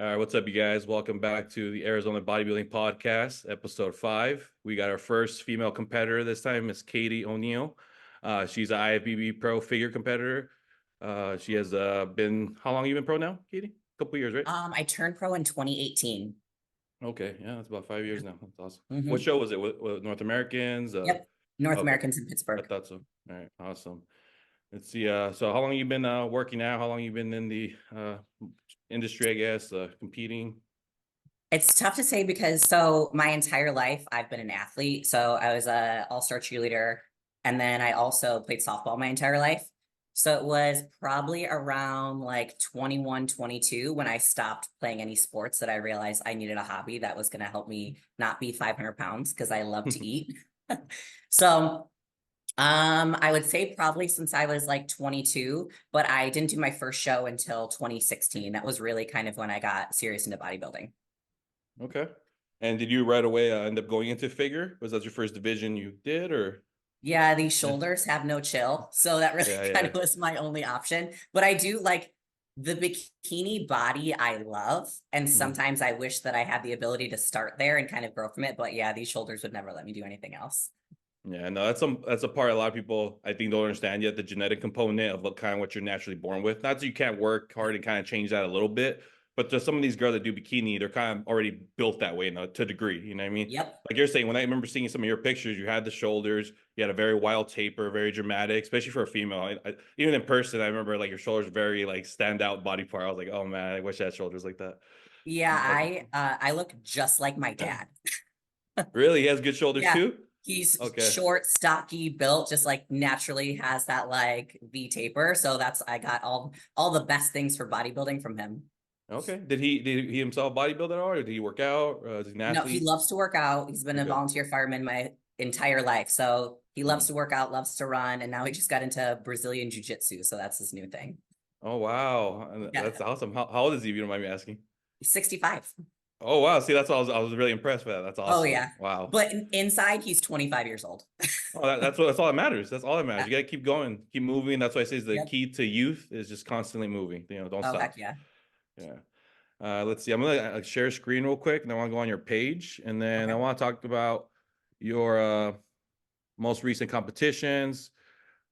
All right, what's up, you guys? Welcome back to the Arizona Bodybuilding Podcast, episode 5. We got our first female competitor this time, Miss Katy O'Neill. She's an IFBB pro figure competitor. She has been, how long have you been pro now, Katy? A couple years, right? I turned pro in 2018. Okay, yeah, that's about 5 years now. That's awesome. What Mhm. show was it? With North Americans? Yep. North Okay, Americans in I Pittsburgh. thought so. All right, awesome. Let's see. So how long you been working out? How long you been in the industry, I guess, competing? It's tough to say because my entire life I've been an athlete. So I was a all-star cheerleader, and then I also played softball my entire life. So it was probably around like 21, 22 when I stopped playing any sports that I realized I needed a hobby that was going to help me not be 500 pounds because I love to eat. So I would say probably since I was like 22, but I didn't do my first show until 2016. That was really kind of when I got serious into bodybuilding. Okay. And did you right away end up going into figure? Was that your first division you did, or? Yeah, these Yeah, shoulders have no chill. So that really yeah, kind yeah. of was my only option. But I do like the bikini body, I love. And Mhm. sometimes I wish that I had the ability to start there and kind of grow from it. But yeah, these shoulders would never let me do anything else. Yeah, no, that's a part a lot of people I think don't understand yet, the genetic component of what you're naturally born with. Not that you can't work hard and kind of change that a little bit, but just some of these girls that do bikini, they're kind of already built that way, to a degree. You know what I mean? Yep. Like you're saying, when I remember seeing some of your pictures, you had the shoulders, you had a very wild taper, very dramatic, especially for a female. Even in person, I remember like your shoulders very like standout body part. I was like, oh man, I wish I had shoulders like that. Yeah, But I look just like my dad. really, he has good shoulders Yeah. too. He's Okay. short, stocky, built, just like naturally has that like V taper. So I got all the best things for bodybuilding from him. Okay. Did he himself bodybuild at all, or did he work out? Is he an No, he athlete? loves to work out. He's been a Okay. volunteer fireman my entire life. So he loves Mhm. to work out, loves to run, and now he just got into Brazilian jiu-jitsu. So that's his new thing. Oh wow, Yeah. that's awesome. How old is he, if you don't mind me asking? He's 65. Oh wow, see, that's what I was really impressed with that. That's Oh awesome. yeah. Wow. But inside he's 25 years old. Oh, that's all that matters. That's all that matters. You gotta keep going, keep moving. That's why I say the Yep. key to youth is just constantly moving. Don't Oh heck stop. yeah. Yeah. Let's see. I'm gonna share a screen real quick, and I want to go on your page, and then I Okay. want to talk about your most recent competitions.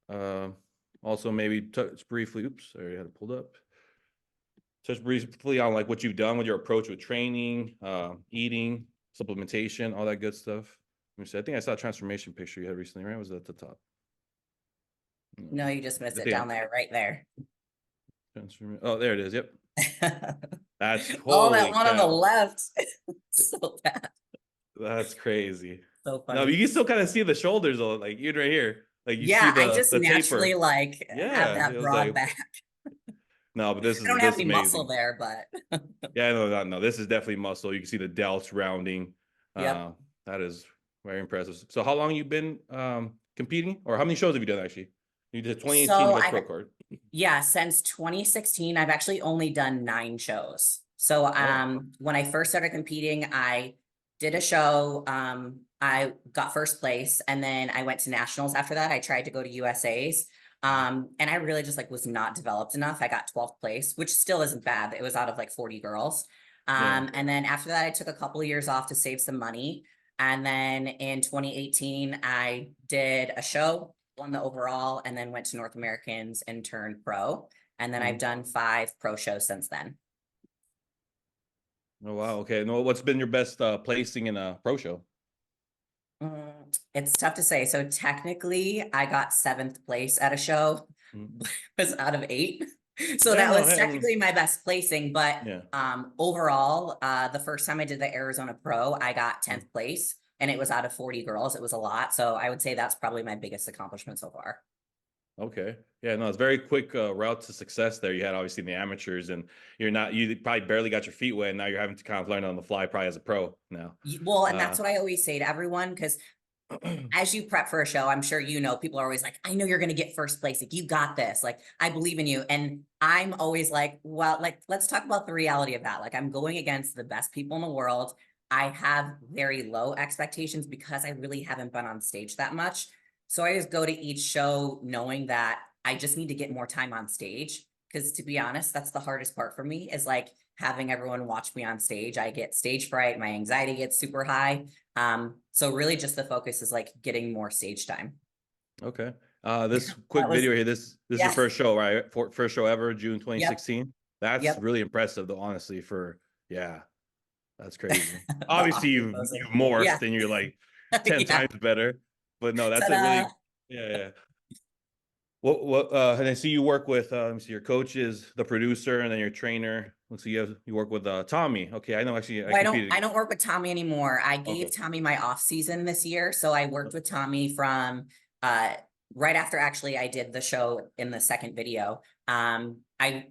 Uh, Also, maybe touch briefly. Oops, I already had it pulled up. Touch briefly on like what you've done with your approach with training, eating, supplementation, all that good stuff. Let me see. I think I saw a transformation picture you had recently, right? Was it at the top? No, you just missed I it think down there, right there. transform. Oh, there it is. Yep. That's Oh, that holy one on the cow. left. So bad. That's crazy. So No, but funny. you can still kind of see the shoulders though, like even right here. Like you see Yeah, I the just the naturally taper. like have Yeah, it that was broad like back. no, but this I is don't have this is any muscle amazing. there, but Yeah, no. This is definitely muscle. You can see the delts rounding. yep. Uh, that is very impressive. So, how long you been competing, or how many shows have you done actually? You did 2018. You So got the pro card. yeah, since 2016, I've actually only done 9 shows. So Oh, when I first started competing, I did a show. I got first place, and then I went to nationals after that. I tried to go to USA's. And I really just like was not developed enough. I got 12th place, which still isn't bad. It was out of like 40 girls. yeah. And then after that, I took a couple of years off to save some money. And then in 2018, I did a show, won the overall, and then went to North Americans and turned pro. And then I've Mhm. done 5 pro shows since then. Oh wow. Okay. No, what's been your best placing in a pro show? It's tough to say. So technically, I got 7th place at a show, Mhm. was out of 8. So Yeah. that No. was technically my best placing. But Yeah. overall, the first time I did the Arizona Pro, I got Mhm. 10th place, and it was out of 40 girls. It was a lot. So I would say that's probably my biggest accomplishment so far. Okay. Yeah. No, it's very quick route to success there. You had obviously the amateurs, and you probably barely got your feet wet, and now you're having to kind of learn on the fly, probably as a pro now. Well, and Uh, that's what I always say to everyone, because as you prep for a show, I'm sure you know people are always like, I know you're going to get first place. Like, you got this. Like, I believe in you. And I'm always like, well, like, let's talk about the reality of that. Like, I'm going against the best people in the world. I have very low expectations because I really haven't been on stage that much. So I just go to each show knowing that I just need to get more time on stage. Because to be honest, that's the hardest part for me is like, having everyone watch me on stage. I get stage fright, my anxiety gets super high. So really just the focus is like getting more stage time. Okay. This quick That was, video here, this is your yeah, first show, right? First show ever, June yep, 2016. That's yep. really impressive though, honestly, for yeah, that's crazy. The Obviously awkward you've posing. morphed Yeah, and you're like 10 yeah. times better. But no, that's a Ta-da. really yeah, yeah. What and I see you work with let me see, your coach is the producer and then your trainer. Let's see, you work with Tommy. Okay, I know actually I Well, competed. I don't work with Tommy anymore. I Okay. gave Tommy my off season this year. So I worked with Tommy from uh right after actually I did the show in the second video. I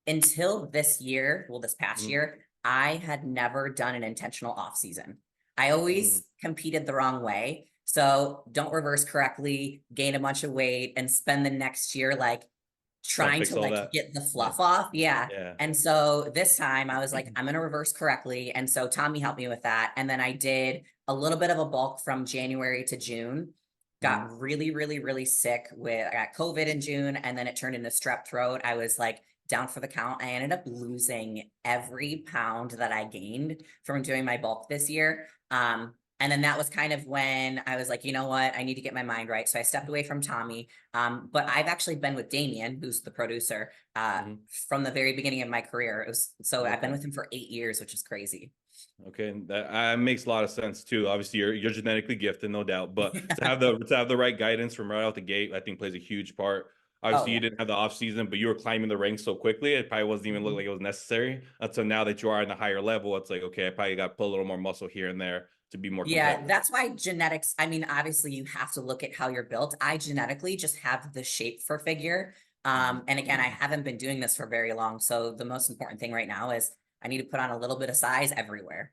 until this year, well, this past Mhm. year, I had never done an intentional off season. I Mhm. always competed the wrong way. So don't reverse correctly, gain a bunch of weight, and spend the next year like Trying to trying fix to all like that. get the Yeah. fluff off. Yeah. Yeah. And so this time I was like, I'm going to reverse correctly. And so Tommy helped me with that. And then I did a little bit of a bulk from January to June. Mhm. Got really, really, really sick I got COVID in June and then it turned into strep throat. I was like down for the count. I ended up losing every pound that I gained from doing my bulk this year. And then that was kind of when I was like, you know what, I need to get my mind right. So I stepped away from Tommy. But I've actually been with Damien, who's the producer, Mhm. from the very beginning of my career. So I've been Okay. with him for 8 years, which is crazy. Okay, and that makes a lot of sense too. Obviously, you're genetically gifted, no doubt, but to have the right guidance from right out the gate, I think plays a huge part. Oh Obviously, you yeah. didn't have the off season, but you were climbing the ranks so quickly, it probably wasn't even look Mhm. like it was necessary. Until now that you are in a higher level, it's like okay, I probably got to put a little more muscle here and there to be more Yeah, competitive. that's why genetics, I mean, obviously you have to look at how you're built. I genetically just have the shape for figure. Mhm. And again, I haven't been doing this for very long. So the most important thing right now is I need to put on a little bit of size everywhere.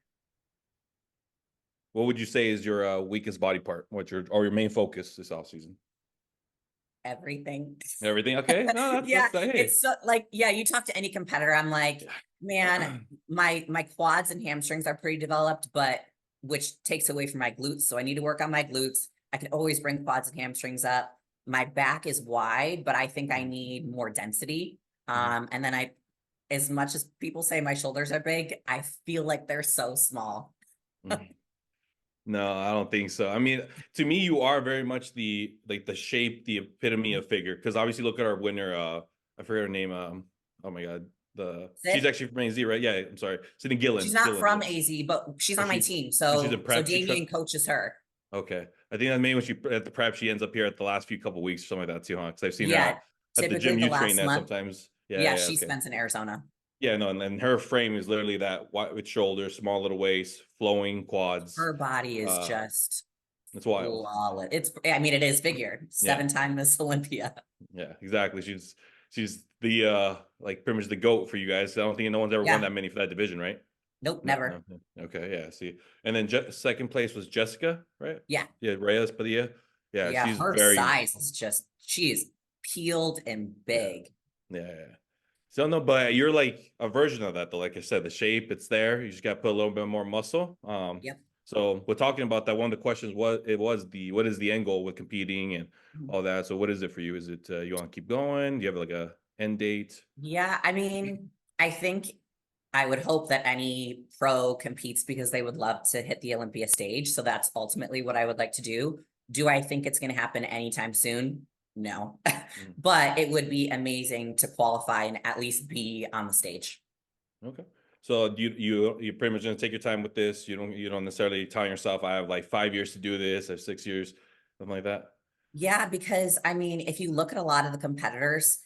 What would you say is your weakest body part? What's your main focus this off season? Everything. Everything okay? No, Yeah, hey. it's so like, yeah, you talk to any competitor, I'm like, man, my quads and hamstrings are pretty developed, but which takes away from my glutes. So I need to work on my glutes. I can always bring quads and hamstrings up. My back is wide, but I think I Mhm. need more density. Mhm. And then as much as people say my shoulders are big, I feel like they're so small. Mhm. No, I don't think so. I mean, to me, you are very much the shape, the epitome of figure. Because obviously, look at our winner. I forget her name. Oh my god, she's Sid, actually from AZ, right? Yeah, I'm sorry, Sydney Gillen. she's not Gillen, from yes. AZ, but she's Or on my she, team. and she's in So prep. Damien coaches her. Okay, I think that maybe when she at the prep, she ends up here at the last few couple weeks or something like that too, huh? Because I've seen her Yeah, at the typically gym the you train last at month. sometimes. Yeah, Yeah, yeah, she okay. spends in Arizona. Yeah, no, and her frame is literally that wide with shoulders, small little waist, flowing quads. Her body is Uh, just it's wild. flawless. I mean, it is figure. Yeah. 7-time Miss Olympia. Yeah, exactly. She's the like pretty much the GOAT for you guys. I don't think no one's ever won Yeah. that many for that division, right? Nope, No, never. no. No. Okay, yeah. See, and then second place was Jessica, right? Yeah. Yeah, Reyes Padilla. Yeah, Yeah. she's Her very size is just, she is peeled and yeah, big. yeah, yeah. So no, but you're like a version of that though. Like I said, the shape it's there. You just got to put a little bit more muscle. Yep. So we're talking about that. One of the questions was what is the end goal with competing and all that. So what is it for you? Is it you want to keep going? Do you have like a end date? Yeah. I mean, I think I would hope that any pro competes because they would love to hit the Olympia stage. So that's ultimately what I would like to do. Do I think it's going to happen anytime soon? No, Mhm. but it would be amazing to qualify and at least be on the stage. Okay. So you pretty much gonna take your time with this. You don't necessarily tell yourself I have like 5 years to do this, I have 6 years, something like that. Yeah, because I mean, if you look at a lot of the competitors,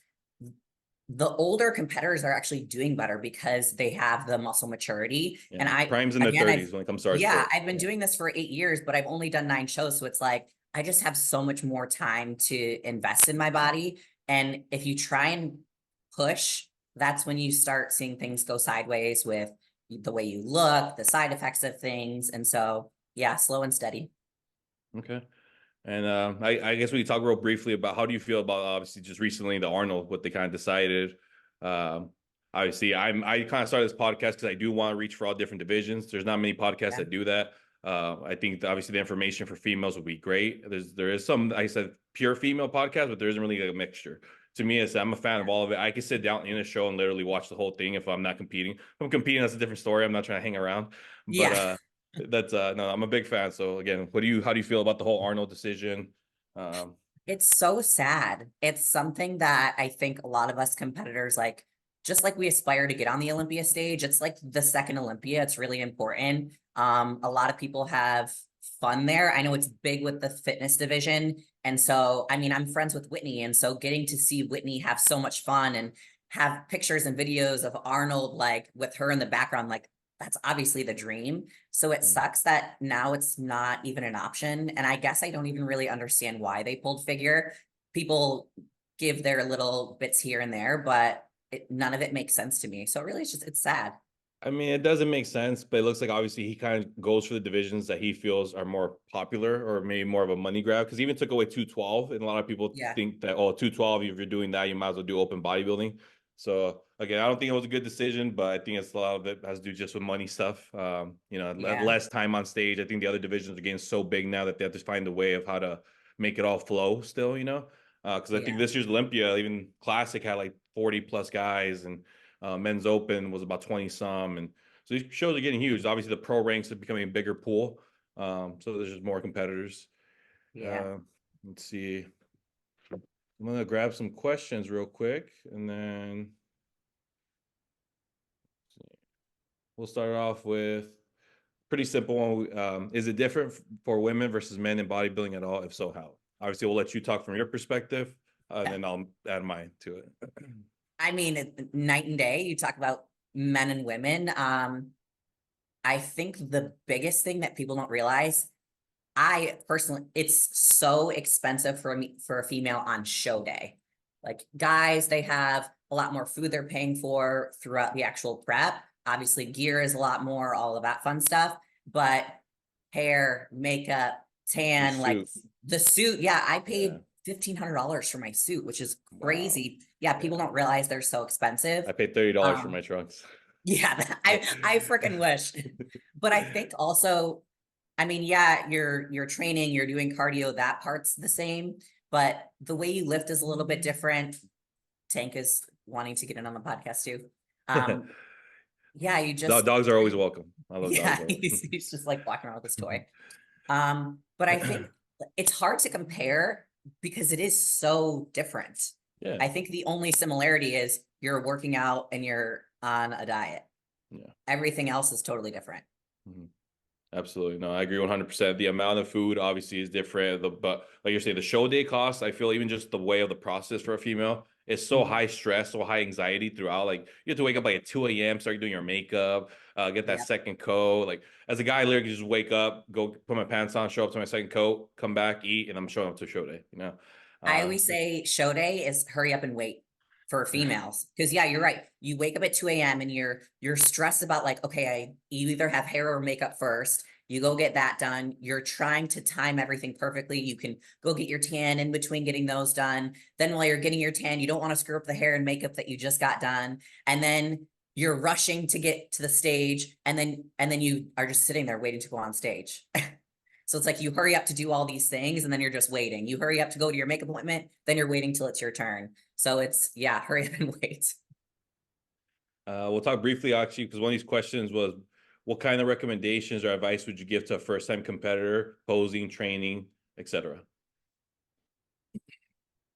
the older competitors are actually doing better because they have the muscle maturity. And Yeah. Prime's in their again, 30s when it comes to our yeah, sport. I've been Yeah. doing this for 8 years, but I've only done 9 shows. So it's like, I just have so much more time to invest in my body. And if you try and push, that's when you start seeing things go sideways with the way you look, the side effects of things. And so, yeah, slow and steady. Okay. And I guess we can talk real briefly about how do you feel about obviously just recently the Arnold, what they kind of decided. Um, obviously, I kind of started this podcast because I do want to reach for all different divisions. There's not many podcasts Yeah. that do that. I think obviously the information for females would be great. There is some, like I said, pure female podcast, but there isn't really a mixture. to me, I'm a fan of all of it. I can sit down in a show and literally watch the whole thing if I'm not competing. If I'm competing, that's a different story. I'm not trying to hang around. But Yeah. that's no, I'm a big fan. So again, how do you feel about the whole Arnold decision? Um, It's so sad. It's something that I think a lot of us competitors, like, just like we aspire to get on the Olympia stage, it's like the second Olympia. It's really important. A lot of people have fun there. I know it's big with the fitness division. And so, I mean, I'm friends with Whitney. And so getting to see Whitney have so much fun and have pictures and videos of Arnold, like with her in the background, like that's obviously the dream. So it sucks that now it's not even an option. And I guess I don't even really understand why they pulled figure. People give their little bits here and there, but none of it makes sense to me. So really, it's sad. I mean, it doesn't make sense, but it looks like obviously he kind of goes for the divisions that he feels are more popular or maybe more of a money grab. Because he even took away 212, and a lot of people Yeah. think that, oh, 212, if you're doing that, you might as well do open bodybuilding. So again, I don't think it was a good decision, but I think it's a lot of it has to do just with money stuff. Yeah. Less time on stage. I think the other divisions are getting so big now that they have to find a way of how to make it all flow still, because I think Yeah. this year's Olympia, even Classic, had like 40 plus guys, and men's open was about 20 some. And so these shows are getting huge. Obviously, the pro ranks are becoming a bigger pool. So there's just more competitors. Yeah. Let's see. I'm going to grab some questions real quick, and then we'll start off with pretty simple one. Is it different for women versus men in bodybuilding at all? If so, how? Obviously, we'll let you talk from your perspective, and then I'll add mine to it. I mean, night and day. You talk about men and women. I think the biggest thing that people don't realize, I personally, it's so expensive for a female on show day. Like guys, they have a lot more food they're paying for throughout the actual prep. Obviously, gear is a lot more, all of that fun stuff. But hair, makeup, The tan, like suit. the suit. Yeah, I Yeah. paid $1,500 for my suit, which is Wow. crazy. Yeah, people Yeah. don't realize they're so expensive. I paid $30 for Um, my trunks. yeah, I freaking wish. But I think also, I mean, yeah, you're training, you're doing cardio, that part's the same, but the way you lift is a little bit different. Tank is wanting to get in on the podcast too. Um, yeah, you just Dogs are always train. welcome. I love dogs. Yeah, he's just like walking around with his toy. But I think it's hard to compare because it is so different. Yeah. I think the only similarity is you're working out and you're on a diet. Yeah. Everything else is totally different. Mhm. Absolutely. No, I agree 100%. The amount of food obviously is different. But like you're saying, the show day cost, I feel even just the way of the process for a female is so Mhm. high stress, so high anxiety throughout. Like you have to wake up like at 2 a.m., start doing your makeup, get that Yeah. second coat. Like as a guy, I literally just wake up, go put my pants on, show up to my second coat, come back, eat, and I'm showing up to show day. I Uh, always say show day is hurry up and wait for females. Because yeah, you're right. You wake up at 2 a.m. and you're stressed about like, okay, you either have hair or makeup first. You go get that done. You're trying to time everything perfectly. You can go get your tan in between getting those done. Then while you're getting your tan, you don't want to screw up the hair and makeup that you just got done. And then you're rushing to get to the stage, and then you are just sitting there waiting to go on stage. So it's like you hurry up to do all these things and then you're just waiting. You hurry up to go to your makeup appointment, then you're waiting till it's your turn. So it's, yeah, hurry up and wait. we'll talk briefly actually, because one of these questions was, what kind of recommendations or advice would you give to a first-time competitor, posing, training, etc.?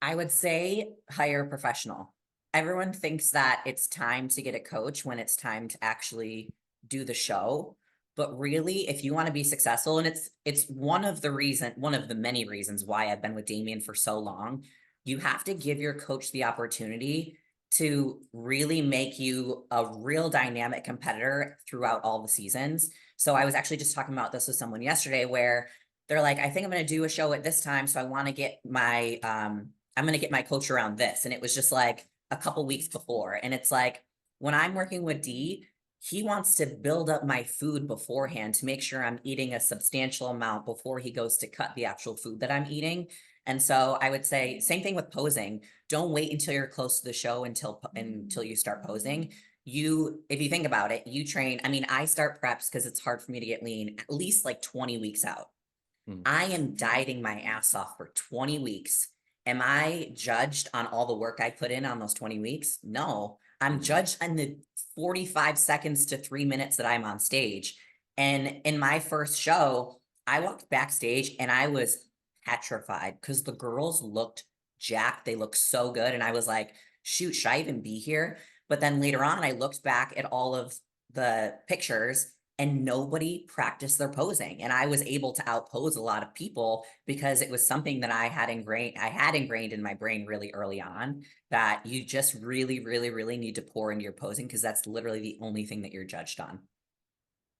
I would say hire a professional. Everyone thinks that it's time to get a coach when it's time to actually do the show. But really, if you want to be successful, and it's one of the many reasons why I've been with Damien for so long, you have to give your coach the opportunity to really make you a real dynamic competitor throughout all the seasons. So I was actually just talking about this with someone yesterday where they're like, I think I'm going to do a show at this time. So I want to get I'm going to get my coach around this. And it was just like a couple weeks before. And it's like, when I'm working with D, he wants to build up my food beforehand to make sure I'm eating a substantial amount before he goes to cut the actual food that I'm eating. And so I would say same thing with posing. Don't wait until you're close to the show until you start posing. If you think about it, you train. I mean, I start preps because it's hard for me to get lean at least like 20 weeks out. Mhm. I am dieting my ass off for 20 weeks. am I judged on all the work I put in on those 20 weeks? No, I'm judged on the 45 seconds to 3 minutes that I'm on stage. And in my first show, I walked backstage and I was petrified because the girls looked jacked. They looked so good. And I was like, shoot, should I even be here? But then later on, I looked back at all of the pictures and nobody practiced their posing. And I was able to outpose a lot of people because it was something that I had ingrained in my brain really early on, that you just really, really, really need to pour into your posing because that's literally the only thing that you're judged on.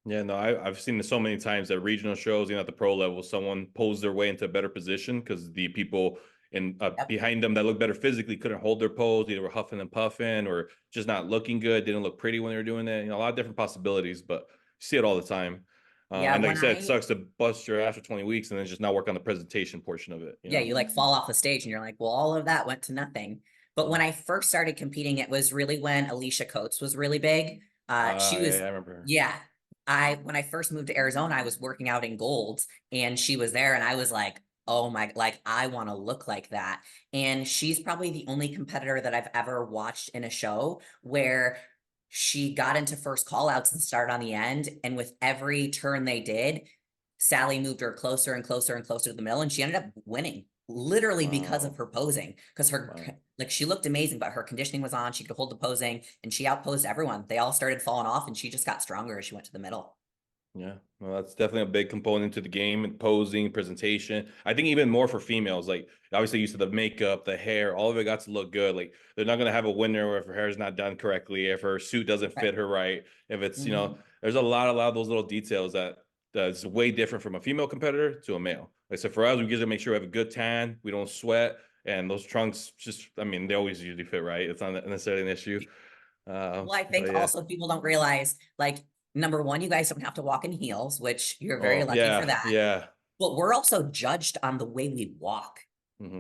Yeah, no, I've seen this so many times at regional shows, at the pro level, someone posed their way into a better position because the people in Yep. behind them that look better physically couldn't hold their pose, either were huffing and puffing or just not looking good, didn't look pretty when they were doing that. A lot of different possibilities, but you see it all the time. Yeah, And like when you said, it I sucks to bust your ass for 20 weeks and then just not work on the presentation portion of it. Yeah, you like fall off the stage and you're like, well, all of that went to nothing. But when Mm. I first started competing, it was really when Alicia Coates was really big. She Yeah, was, I remember her. yeah. When I first moved to Arizona, I was working out in Golds and she was there and I was like, oh my, like I want to look like that. And she's probably the only competitor that I've ever watched in a show where she got into first call outs and started on the end. And with every turn they did, Sally moved her closer and closer and closer to the middle, and she ended up winning literally because of Wow. her posing. Because her Wow. like she looked amazing, but her conditioning was on. She could hold the posing, and she outposed everyone. They all started falling off, and she just got stronger as she went to the middle. Yeah, well, that's definitely a big component to the game and posing, presentation. I think even more for females, like obviously used to the makeup, the hair, all of it got to look good. Like they're not gonna have a winner if her hair is not done correctly, if her suit doesn't Right. fit her right, if it's Mhm. there's a lot of those little details that's way different from a female competitor to a male. Like so for us, we get to make sure we have a good tan, we don't sweat, and those trunks just, I mean, they always usually fit right. It's not necessarily an issue. Well, I But think yeah. also people don't realize, like, number one, you guys don't have to walk in heels, which you're very Oh lucky for yeah, that. yeah. But we're also judged on the way we walk.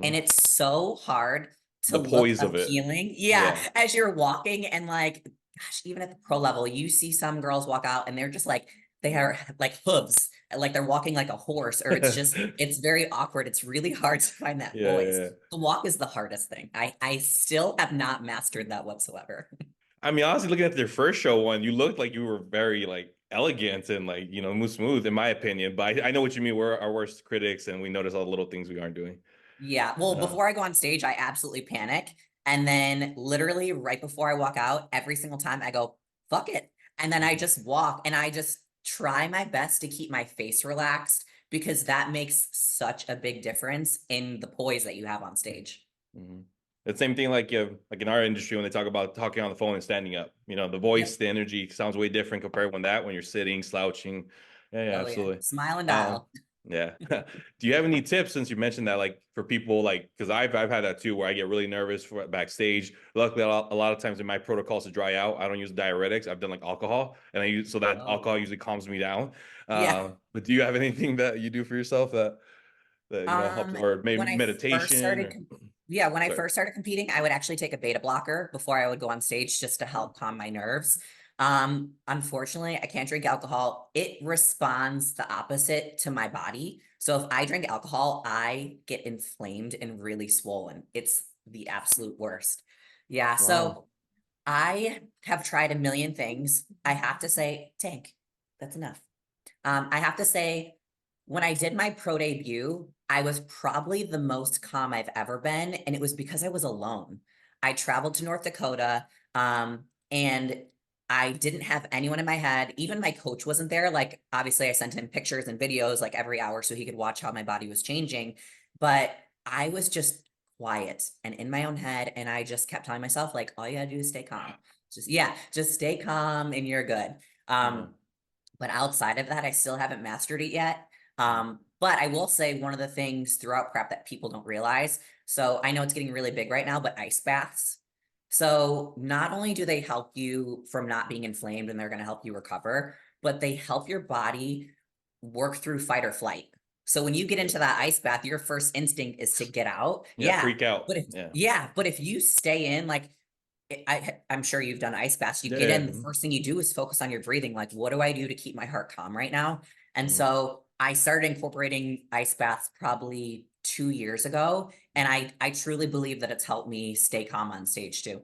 And Hmm. it's so hard to The look poise of it. appealing. Yeah, Yeah. as you're walking and like, gosh, even at the pro level, you see some girls walk out and they're just like, they are like hooves, like they're walking like a horse, or it's very awkward. It's really hard to find that Yeah, poise. yeah. The walk is the hardest thing. I still have not mastered that whatsoever. I mean, honestly, looking at their first show one, you looked like you were very like elegant and like, smooth in my opinion. But I know what you mean. We're our worst critics and we notice all the little things we aren't doing. Yeah. Well, Uh, before I go on stage, I absolutely panic. And then literally right before I walk out, every single time I go, fuck it. And then I mhm, just walk and I just try my best to keep my face relaxed because that makes such a big difference in the poise that you have on stage. mhm. The same thing like in our industry when they talk about talking on the phone and standing up. The voice, Yep. the energy sounds way different compared when you're sitting, slouching. Yeah, yeah, Oh yeah. absolutely. Smile and Um, dial. yeah. Do you have any tips since you mentioned that, like for people like because I've had that too where I get really nervous for backstage. Luckily, a lot of times in my protocols to dry out, I don't use diuretics. I've done like alcohol, and I use so that Oh alcohol yeah. usually calms me down. Yeah. But do you have anything that you do for yourself that helps, or maybe When I first meditation started, or yeah, when I sorry. first started competing, I would actually take a beta blocker before I would go on stage just to help calm my nerves. Unfortunately, I can't drink alcohol. It responds the opposite to my body. So if I drink alcohol, I get inflamed and really swollen. It's the absolute worst. Yeah, Wow. so I have tried a million things. I have to say, tank, that's enough. I have to say, when I did my pro debut, I was probably the most calm I've ever been, and it was because I was alone. I traveled to North Dakota, and I didn't have anyone in my head. Even my coach wasn't there. Like, obviously, I sent him pictures and videos like every hour so he could watch how my body was changing. But I was just quiet and in my own head, and I just kept telling myself, like, all you gotta do is stay calm. Just stay calm and you're good. Yeah. Um, but outside of that, I still haven't mastered it yet. Mhm. But I will say one of the things throughout prep that people don't realize. So I know it's getting really big right now, but ice baths. So not only do they help you from not being inflamed and they're going to help you recover, but they help your body work through fight or flight. So when you get Yeah. into that ice bath, your first instinct is to get out. Yeah. Yeah. Freak out. But if, Yeah. yeah, but if you stay in, like I'm sure you've done ice baths. You Yeah. get Yeah. in, the first thing you do is focus on your breathing. Like, what do I do to keep my heart calm right now? And Mhm. so I started incorporating ice baths probably 2 years ago. And I truly believe that it's helped me stay calm on stage too.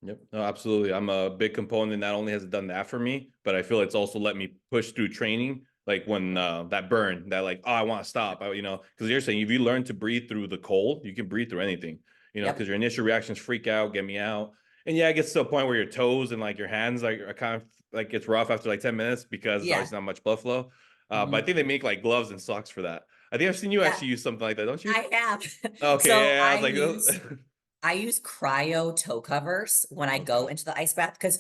Yep. No, absolutely. I'm a big component. Not only has it done that for me, but I feel it's also let me push through training. Like when that burn, that like, oh, I want to stop. Because you're saying if you learn to breathe through the cold, you can breathe through anything. Because Yep. your initial reactions freak out, get me out, and yeah, it gets to a point where your toes and like your hands like are kind of like it's rough after like 10 minutes because Yeah. there's not much blood flow. But I Mhm. think they make like gloves and socks for that. I think I've seen you Yeah, actually use something like that, don't you? I have. Okay, So yeah, I was like, I use cryo toe covers when I go okay. into the ice bath because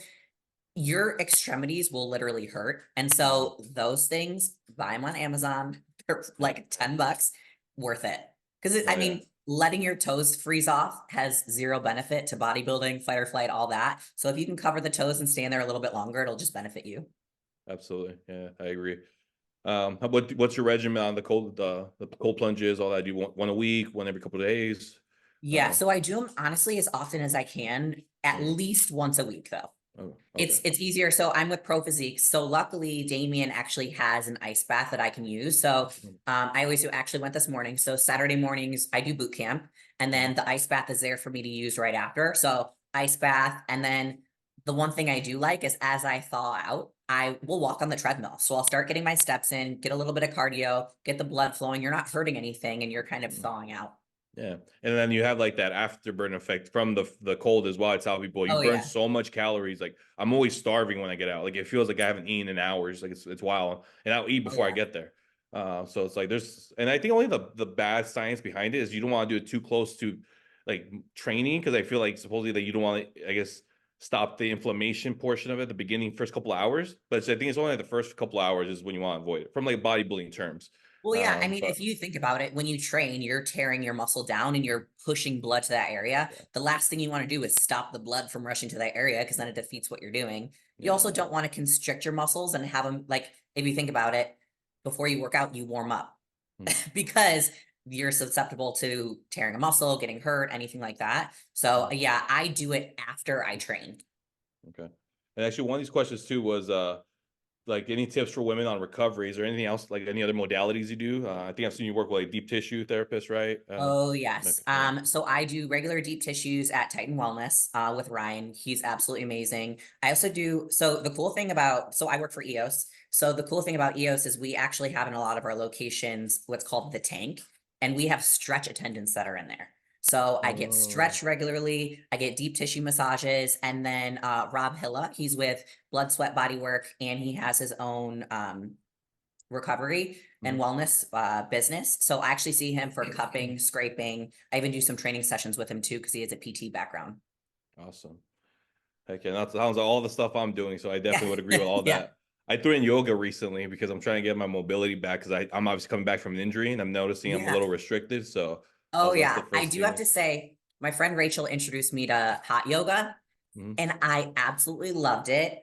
your extremities will literally hurt. And Mhm. so those things, buy them on Amazon, they're Yeah. like $10, worth it. Because Oh I yeah. mean, letting your toes freeze off has zero benefit to bodybuilding, fight or flight, all that. So if you can cover the toes and stay in there a little bit longer, it'll just benefit you. Absolutely. Yeah, I agree. What's your regimen on the cold plunges, all that? Do you want one a week, one every couple of days? Yeah, Uh, so I do them honestly as often as I can, at mm, least once a week though. oh, okay. It's easier. So I'm with Pro Physique. So luckily Damien actually has an ice bath that I can use. So Mm, I always do actually went this morning. So Saturday mornings I do boot camp and mm, then the ice bath is there for me to use right after. So ice bath. And then the one thing I do like is as I thaw out, I will walk on the treadmill. So I'll start getting my steps in, get a little bit of cardio, get the blood flowing. You're not hurting anything and you're kind of mm. thawing out. Yeah, and then you have like that afterburn effect from the cold as well. I tell people you Oh burn yeah. so much calories. Like I'm always starving when I get out. Like it feels like I haven't eaten in hours. Like it's wild, and I'll eat Oh before I yeah. get there. So it's like and I think only the bad science behind it is you don't want to do it too close to like training because I feel like supposedly that you don't want to, I guess, stop the inflammation portion of it the beginning first couple of hours. But I think it's only the first couple of hours is when you want to avoid it from like bodybuilding terms. Well, yeah, I mean, But if you think about it, when you train, you're tearing your muscle down and you're pushing blood to that area. yeah, The last thing you want to do is stop the blood from rushing to that area because then it defeats what you're doing. You yeah, also don't want to constrict your muscles and have them like, if you think about it, before you work out, you warm up mm, because you're susceptible to tearing a muscle, getting hurt, anything like that. So, mm. yeah, I do it after I train. Okay. And actually, one of these questions too was like any tips for women on recovery? Is there anything else like any other modalities you do? I think I've seen you work with like deep tissue therapists, right? Oh yes. Okay, yeah. So I do regular deep tissues at Titan Wellness with Ryan. He's absolutely amazing. I also do so the cool thing about so I work for EOS. So the cool thing about EOS is we actually have in a lot of our locations what's called the tank, and we have stretch attendants that are in there. So I get Oh, stretched regularly, I get deep tissue massages, and then Rob Hilla, he's with Blood Sweat Body Work, and he has his own recovery and mhm. wellness business. So I actually see him for cupping, scraping. I even do some training sessions with him too because he has a PT background. Awesome. Heck yeah, that sounds like all the stuff I'm doing. So I Yeah. definitely would agree with all Yeah. that. I threw in yoga recently because I'm trying to get my mobility back because I'm obviously coming back from an injury and I'm noticing I'm a Yeah. little restricted. So Oh that's the yeah. I first do thing. have to say, my friend Rachel introduced me to hot yoga Mhm. and I absolutely loved it.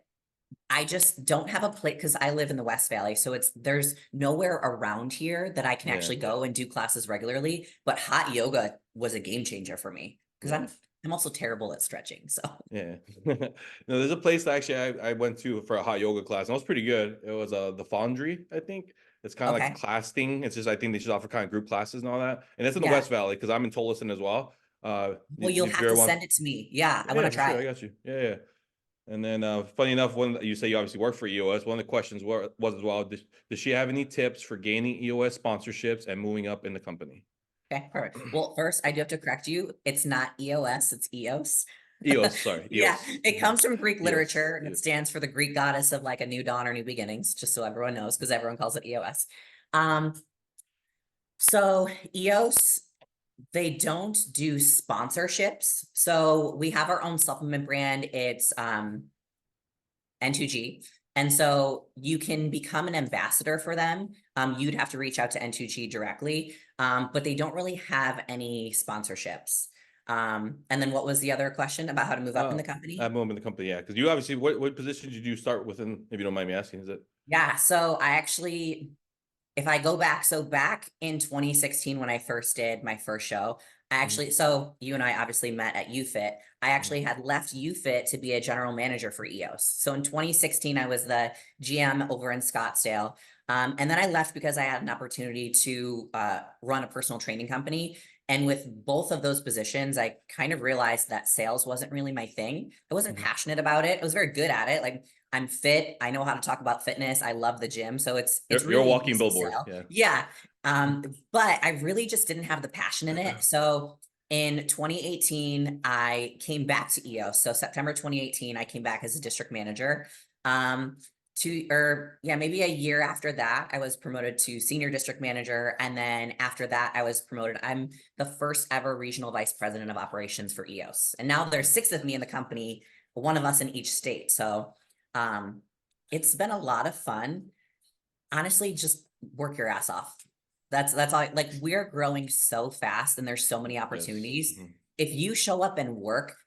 I just don't have a place because I live in the West Valley. So there's nowhere around here that I can Yeah, actually go and do classes regularly. But hot yoga was a game changer for me because yeah. I'm also terrible at stretching. So Yeah. No, there's a place that actually I went to for a hot yoga class, and it was pretty good. It was the Foundry, I think. It's kind of like a okay. class thing. It's just I think they should offer kind of group classes and all that. And it's in the Yeah. West Valley because I'm in Tolleson as well. Well, you'll If have you to ever want, send it to me. Yeah, I want yeah, to for try sure, I it. got you. Yeah, yeah. And then funny enough, when you say you obviously work for EOS, one of the questions was as well, does she have any tips for gaining EOS sponsorships and moving up in the company? Okay, perfect. Well, first, I do have to correct you. It's not EOS, it's EOS. EOS, sorry, Yeah, EOS. it comes from Greek EOS. literature and it stands for the Greek goddess of like a new dawn or new beginnings, just so everyone knows, because everyone calls it EOS. Um, so EOS, they don't do sponsorships. So we have our own supplement brand. It's N2G. And so you can become an ambassador for them. You'd have to reach out to N2G directly, but they don't really have any sponsorships. And then what was the other question about how to move up in Uh, the company? at moment in the company, yeah. Because you obviously, what position did you start within, if you don't mind me asking? Is it? Yeah, so I actually, if I go back, so back in 2016 when I first did my first show, I Mhm. actually, so you and I obviously met at UFIT. I Mhm. actually had left UFIT to be a general manager for EOS. So in 2016, I was the GM over in Scottsdale. And then I left because I had an opportunity to run a personal training company. And with both of those positions, I kind of realized that sales wasn't really my thing. I wasn't Mhm. passionate about it. I was very good at it. Like I'm fit. I know how to talk about fitness. I love the gym. So it's You're a really walking easy to billboard. sell. Yeah. Yeah. But I really just didn't have the passion in it. So in 2018, I came back to EOS. So September 2018, I came back as a district manager. Maybe a year after that, I was promoted to senior district manager. And then after that, I was promoted. I'm the first ever regional vice president of operations for EOS. And now there's 6 of me in the company, one of us in each state. So um, it's been a lot of fun. Honestly, just work your ass off. That's all. Like we're growing so fast and there's so many Yes. opportunities. Mhm. If you show up and work,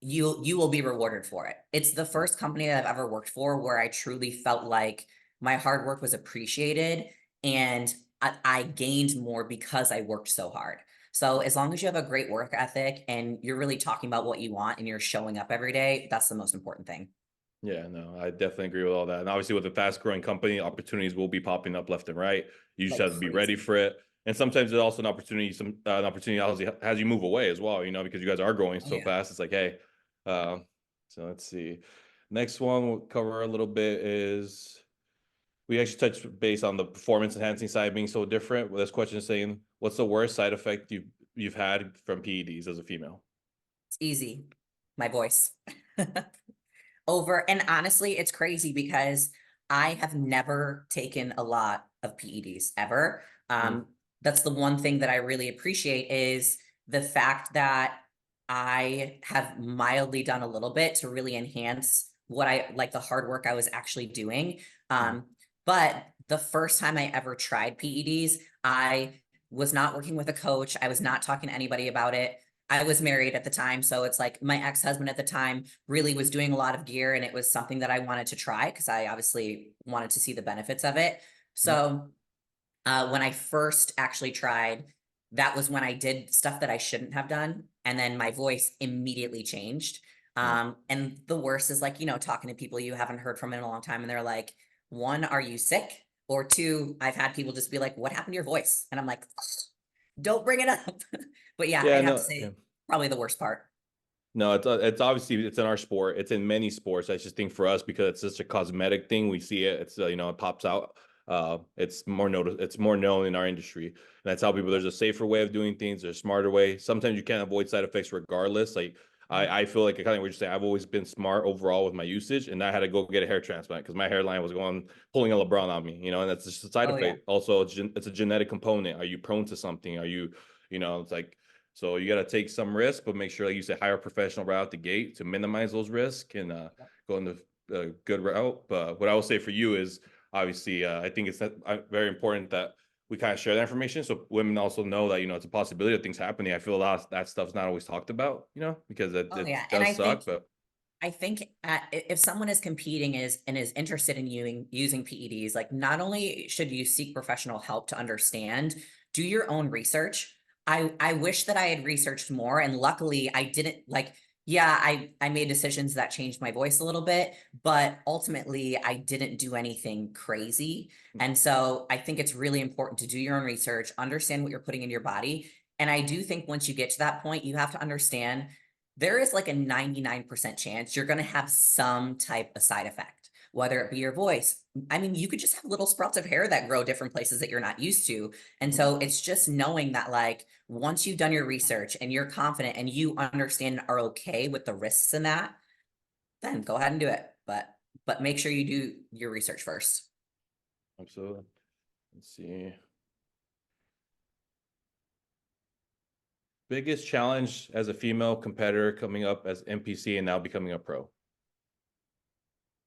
you will be rewarded for it. It's the Mhm. first company that I've ever worked for where I truly felt like my hard work was appreciated and I gained more because I worked so hard. So as long as you have a great work ethic and you're really talking about what you want and you're showing up every day, that's the most important thing. Yeah, no, I definitely agree with all that. And obviously, with a fast growing company, opportunities will be popping up left and right. You just Like have to be ready crazy. for it. And sometimes there's also an opportunity has you move away as well. Because you guys are growing Oh so yeah. fast. It's like, hey, uh, so let's see. Next one we'll cover a little bit is we actually touched base on the performance enhancing side being so different. Well, this question is saying, what's the worst side effect you've had from PEDs as a female? It's easy. My voice. Over and honestly, it's crazy because I have never taken a lot of PEDs ever. Mm. That's the one thing that I really appreciate is the fact that I have mildly done a little bit to really enhance what I like the hard work I was actually doing. Mm. But the first time I ever tried PEDs, I was not working with a coach. I was not talking to anybody about it. I was married at the time. So it's like my ex-husband at the time really was doing a lot of gear and it was something that I wanted to try because I obviously wanted to see the benefits of it. Mm. So when I first actually tried, that was when I did stuff that I shouldn't have done. And then my voice immediately changed. Mm. And the worst is like, talking to people you haven't heard from in a long time. And they're like, one, are you sick? Or two, I've had people just be like, what happened to your voice? And I'm like, don't bring it up. But yeah, Yeah, I'd have to no, yeah. say probably the worst part. No, it's obviously it's in our sport. It's in many sports. I just think for us because it's such a cosmetic thing, we see it. It's it pops out. It's more notice. It's more known in our industry, and that's how people. There's a safer way of doing things. There's a smarter way. Sometimes you can't avoid side effects regardless. Like Yep. I feel like kind of what you're saying. I've always been smart overall with my usage, and I had to go get a hair transplant because my hairline was pulling a LeBron on me. And that's just a side Oh yeah. effect. Also, it's a genetic component. Are you prone to something? Are you it's like so you got to take some risk, but make sure, like you said, hire a professional right out the gate to minimize those risks and go in the good route. But what I will say for you is obviously, I think it's very important that we kind of share that information so women also know that, it's a possibility of things happening. I feel a lot of that stuff's not always talked about, because Oh it yeah. And does suck, but I think if someone is competing is interested in using PEDs, like not only should you seek professional help to understand, do your own research. I wish that I had researched more, and luckily I didn't. Like, yeah, I made decisions that changed my voice a little bit, but ultimately I didn't do anything crazy. And so I think it's really important to do your own research, understand what you're putting in your body. And I do think once you get to that point, you have to understand there is like a 99% chance you're going to have some type of side effect, whether it be your voice. I mean, you could just have little sprouts of hair that grow different places that you're not used to. And so it's just knowing that, like, once you've done your research and you're confident and you understand and are okay with the risks in that, then go ahead and do it. But make sure you do your research first. absolutely. Let's see. Biggest challenge as a female competitor coming up as NPC and now becoming a pro.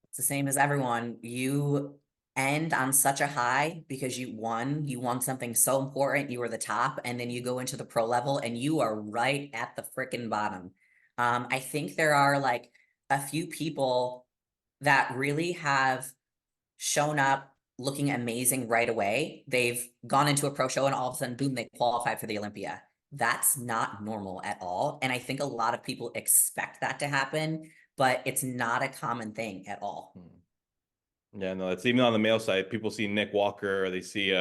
It's the same as everyone. You end on such a high because you won something so important, you were the top, and then you go into the pro level and you are right at the freaking bottom. I think there are like a few people that really have shown up looking amazing right away. They've gone into a pro show and all of a sudden, boom, they qualified for the Olympia. that's not normal at all. And I think a lot of people expect that to happen, but it's not a common thing at all. Yeah, no, it's even on the male side. People see Nick Walker, or they see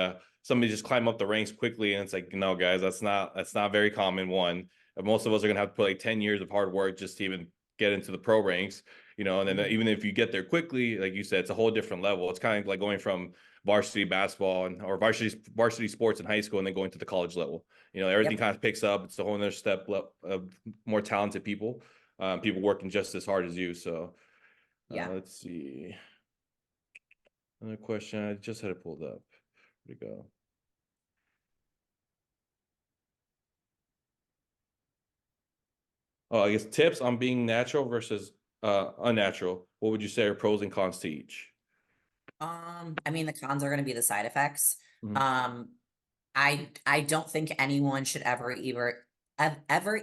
somebody just climb up the ranks quickly, and it's like, no, guys, that's not very common. One, most of us are gonna have to put like 10 years of hard work just to even get into the pro ranks, and then even if you get there quickly, like you said, it's a whole different level. It's kind of like going from varsity basketball or varsity sports in high school and then going to the college level. Everything Yep. kind of picks up. It's a whole other step of more talented people, people working just as hard as you. So Yeah. let's see. Another question. I just had it pulled up. Where'd it go? Oh, I guess tips on being natural versus unnatural. What would you say are pros and cons to each? I mean, the cons are going to be the side effects. Mhm. Um, I don't think anyone should ever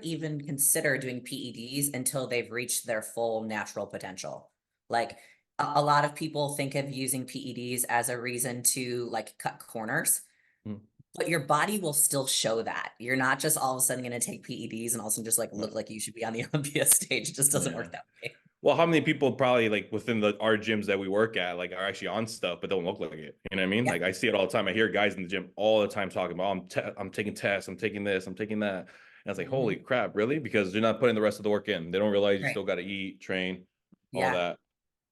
even consider doing PEDs until they've reached their full natural potential. Like a lot of people think of using PEDs as a reason to like cut corners, Mhm. but your body will still show that. You're not just all of a sudden going to take PEDs and all of a sudden just like look Yeah. like you should be on the Olympia stage. It just doesn't Yeah. work that way. Well, how many people probably like within our gyms that we work at like are actually on stuff but don't look like it? You know what I mean? Yeah. Like I see it all the time. I hear guys in the gym all the time talking about, I'm taking tests, I'm taking this, I'm taking that. And it's like, holy Mhm. crap, really? Because they're not putting the rest of the work in. They don't realize you Right. still got to eat, train, all Yeah. that.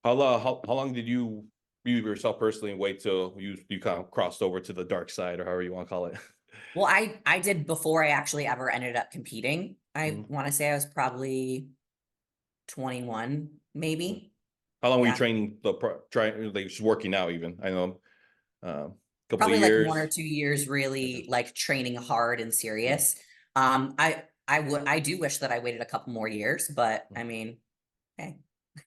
How long did you yourself personally wait till you kind of crossed over to the dark side, or however you want to call it? Well, I did before I actually ever ended up competing. I Mhm. want to say I was probably 21, Mhm. maybe. How long were you Yeah. training trying like just working out even? I know a couple of Probably like 1 or years. 2 years Yeah. really like training hard and Yeah. serious. I do wish that I waited a couple more years, but I mean, hey.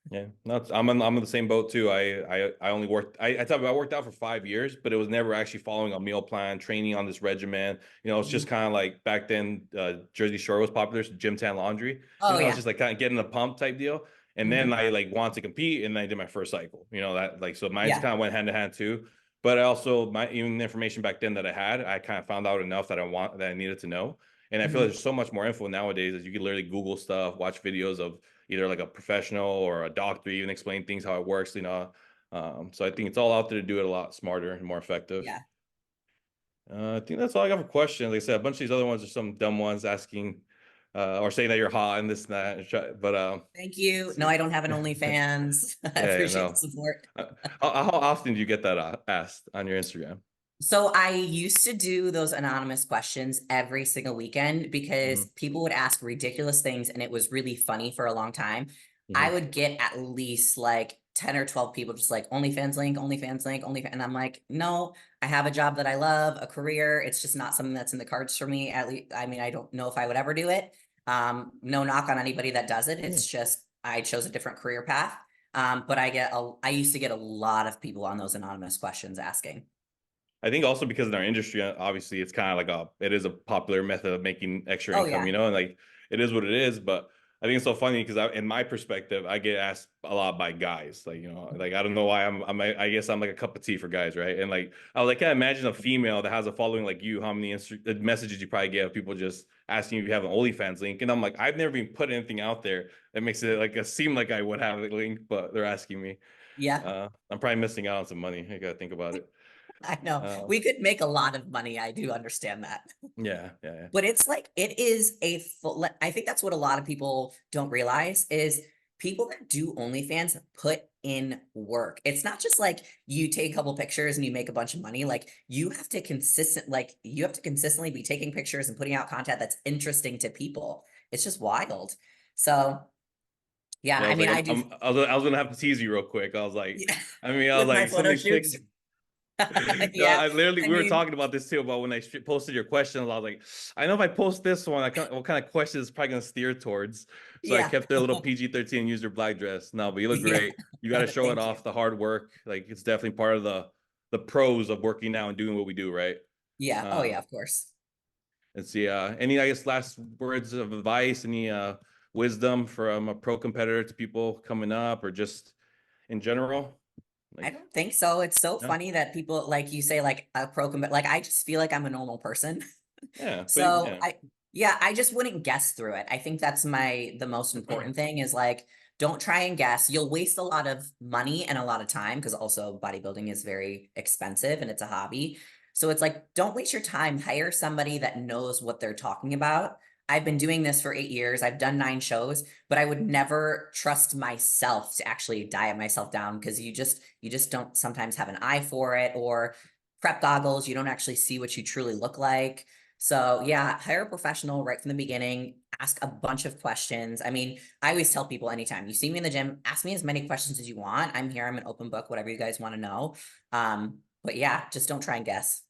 Yeah, no, I'm in the same boat too. I only worked. I thought I worked out for 5 years, but it was never actually following a meal plan, training on this regimen. It's just Mhm. kind of like back then. Jersey Shore was popular, so gym tan laundry. Oh It's yeah. just like kind of getting the pump type deal. And then Mhm. I like wanted to compete, and then I did my first cycle. That like so mine's Yeah. kind of went hand to hand too. But I also my even the information back then that I had, I kind of found out enough that I needed to know. And I feel like Mhm. there's so much more info nowadays as you can literally Google stuff, watch videos of either like a professional or a doctor even explain things how it works. So I think it's all out there to do it a lot smarter and more effective. Yeah. I think that's all I got for questions. Like I said, a bunch of these other ones are some dumb ones asking or saying that you're hot and this and that. But Thank you. let's No, see. I don't have an OnlyFans. I Yeah, appreciate the no. support. How often do you get that asked on your Instagram? So I used to do those anonymous questions every single weekend because Hmm. people would ask ridiculous things and it was really funny for a long time. I Hmm. would get at least like 10 or 12 people just like OnlyFans link, OnlyFans link, OnlyFans. And I'm like, no, I have a job that I love, a career. It's just not something that's in the cards for me. At least, I mean, I don't know if I would ever do it. No knock on anybody that does it. Yeah. It's just I chose a different career path. But I used to get a lot of people on those anonymous questions asking. I think also because in our industry, obviously, it's kind of like it is a popular method of making extra Oh income, yeah. and like it is what it is. But I think it's so funny because in my perspective, I get asked a lot by guys, like like I don't know why I guess I'm like a cup of tea for guys, right? And like I was like, can't imagine a female that has a following like you, how many messages you probably get of people just asking if you have an OnlyFans link, and I'm like, I've never even put anything out there that makes it like seem like I would have a link, but they're asking me. Yeah. I'm probably missing out on some money. I gotta think about it. I know. Uh, We could make a lot of money. I do understand that. yeah, yeah, yeah. But it's like it is a full I think that's what a lot of people don't realize is people that do OnlyFans put in work. It's not just like you take a couple pictures and you make a bunch of money. Like you have to consistently be taking pictures and putting out content that's interesting to people. It's just wild. So yeah, Yeah, I I was mean like, I do I was gonna have to tease you real quick. I was like, yeah, I was with my like, some of photo these pics. shoots. No, Yeah. I literally I we were mean, talking about this too about when I posted your questions. I was like, I know if I post this one, what kind of questions is probably gonna steer towards. So I yeah. kept it a little PG-13, use your black dress. No, but you look Yeah. great. You got to show it Thank you. off, the hard work. Like it's definitely part of the pros of working out and doing what we do, right? Yeah. Oh, Uh, yeah, of course. Let's see. Any, I guess, last words of advice, any wisdom from a pro competitor to people coming up or just in general? I Like, don't think so. It's so no? funny that people, like you say, like a pro combat, like I just feel like I'm a normal person. Yeah, but So yeah. Yeah, I just wouldn't guess through it. I think that's the most important thing is like, don't try and guess. You'll waste a lot of money and a lot of time because also bodybuilding is very expensive and it's a hobby. So it's like, don't waste your time. Hire somebody that knows what they're talking about. I've been doing this for 8 years. I've done 9 shows, but I would never trust myself to actually diet myself down because you just don't sometimes have an eye for it or prep goggles. You don't actually see what you truly look like. So yeah, hire a professional right from the beginning, ask a bunch of questions. I mean, I always tell people anytime you see me in the gym, ask me as many questions as you want. I'm here, I'm an open book, whatever you guys want to know. But yeah, just don't try and guess.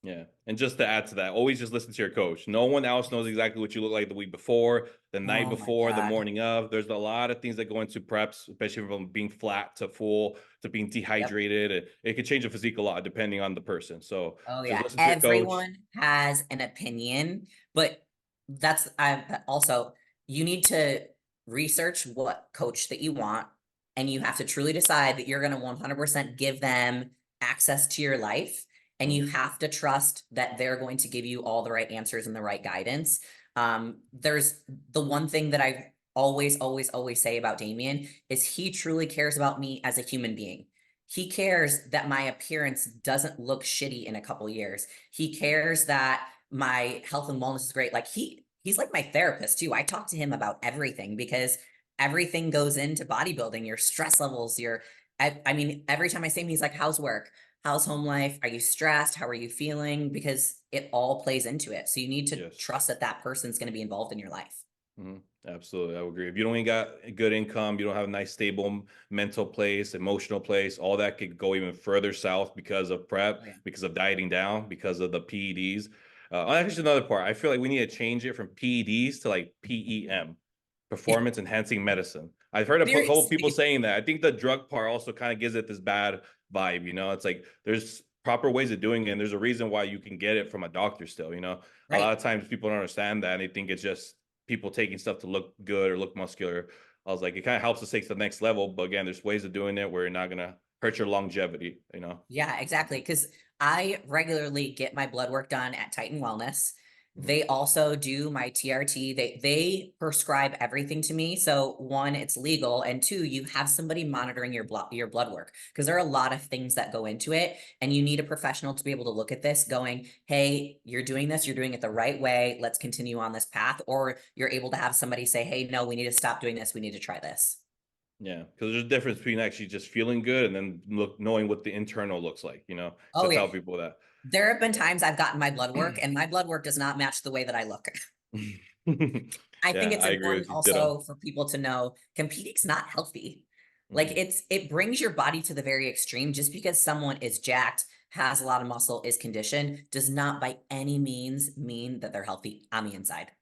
Yeah. And just to add to that, always just listen to your coach. No one else knows exactly what you look like the week before, the night Oh my before, the God. morning of. There's a lot of things that go into preps, especially from being flat to full to being Yep. dehydrated. It could change the physique a lot depending on the person. So Oh just yeah. listen to your coach. Everyone has an opinion, but that's I also you need to research what coach that you want, and you have to truly decide that you're going to 100% give them access to your life, and Mm, you have to trust that they're going to give you all the right answers and the right guidance. There's the one thing that I always say about Damien is he truly cares about me as a human being. He cares that my appearance doesn't look shitty in a couple years. He cares that my health and wellness is great. Like he's like my therapist too. I talk to him about everything because everything goes into bodybuilding, your stress levels, I mean, every time I see him, he's like, how's work? How's home life? Are you stressed? How are you feeling? Because it all plays into it. So you need to yes. trust that that person's going to be involved in your life. Absolutely. I would agree. If you don't even got a good income, you don't have a nice, stable mental place, emotional place, all that could go even further south because of prep, Oh, yeah. because of dieting down, because of the PEDs. Actually, another part, I feel like we need to change it from PEDs to like PEM, performance enhancing medicine. I've heard a couple of people Seriously. saying that. I think the drug part also kind of gives it this bad vibe. It's like there's proper ways of doing it. And there's a reason why you can get it from a doctor still. A lot Right. of times people don't understand that and they think it's just people taking stuff to look good or look muscular. I was like, it kind of helps us take to the next level. But again, there's ways of doing it where you're not gonna hurt your longevity. Yeah, exactly. Because I regularly get my blood work done at Titan Wellness. Mhm. They also do my TRT. They prescribe everything to me. So one, it's legal, and two, you have somebody monitoring your blood work because there are a lot of things that go into it, and you need a professional to be able to look at this, going, "Hey, you're doing this. You're doing it the right way. Let's continue on this path." Or you're able to have somebody say, "Hey, no, we need to stop doing this. We need to try this." Yeah, because there's a difference between actually just feeling good and then knowing what the internal looks like. So Oh I yeah, tell people that. there have been times I've gotten my blood work, and my blood work does not match the way that I look. I think Yeah, it's I agree important with you. Ditto. also for people to know competing's not healthy. Like Mm-mm. it brings your body to the very extreme. Just because someone is jacked, has a lot of muscle, is conditioned, does not by any means mean that they're healthy on the inside.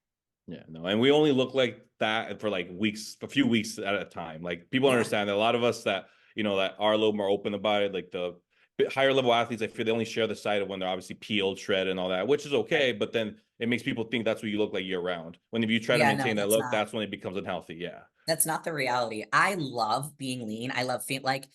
Yeah, no, and we only look like that for like weeks, a few weeks at a time. Like people Yeah. understand that a lot of us that are a little more open about it, like the higher level athletes, I feel they only share the side of when they're obviously peeled, shred, and all that, which is Right. okay. But then it makes people think that's what you look like year round. When if you try to Yeah, no, maintain that that's look, not that's when it becomes unhealthy. Yeah. that's not the reality. I love being lean. I love feel like